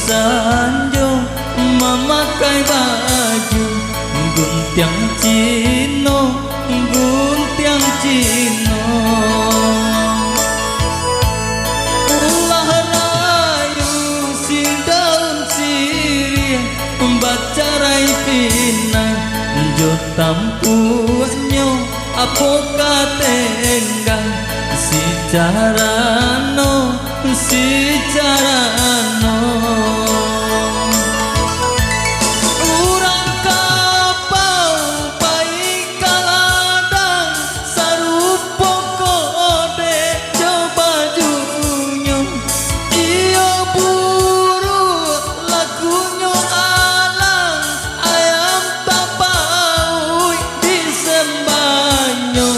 sanjung memakai baju guntiang Cino, guntiang Cino. Ulah rayu si daun sirih baca rai pinang jo tampuanyo apo katenggang si carano, si carano. Urang kapau baik kaladang sarupo kode coba junyo iyo buru lagunya alang ayam tapau disembanyo.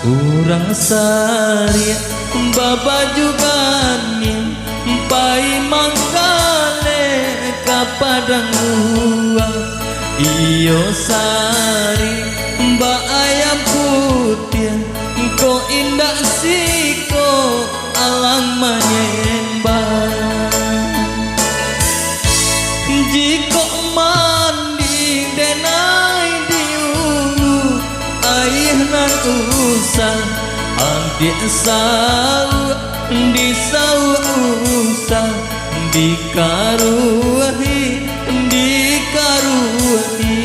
Urang sari baba juga nih pai mangkale kapadang uang iyo sari mbak ayam putih ko indah siko alang menyembah. Jiko mandi denai diulu air nan usah adik sau disau usah dikaruhi dikaruhi.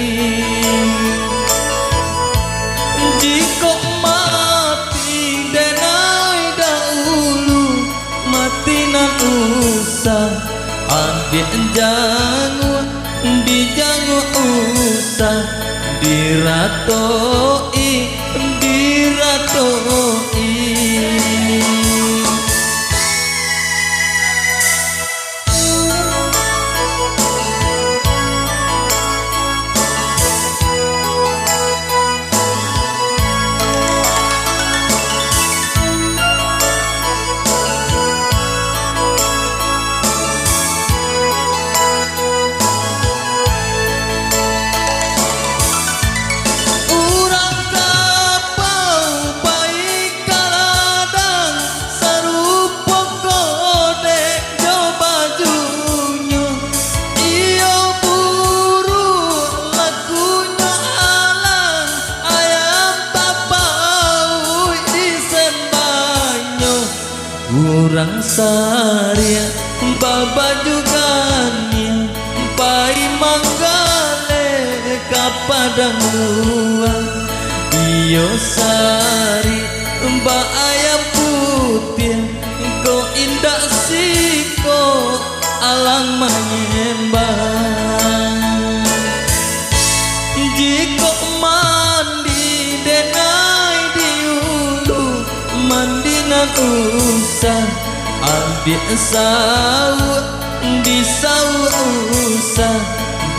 Jika mati denai dahulu mati nan usah adik jangu dijangu usah diratoi diratoi. Urang saria baba juga nih pai manggale kapadang luang iyo sari mbak ayam putih ko indah siko alang menyembah. Jiko mandi denai diulu mandi nan usah adik sau disau usah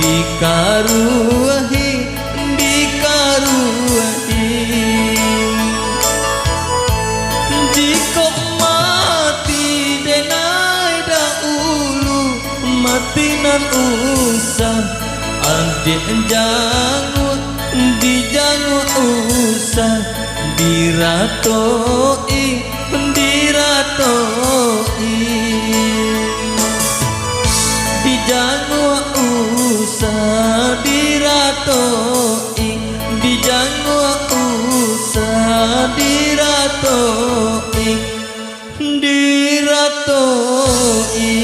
dikaruhi dikaruhi. Jika mati denai dahulu mati nan usah adik jangu dijangu usah diratoi diratoi. Dijangu usah diratoi dijangu usah diratoi diratoi.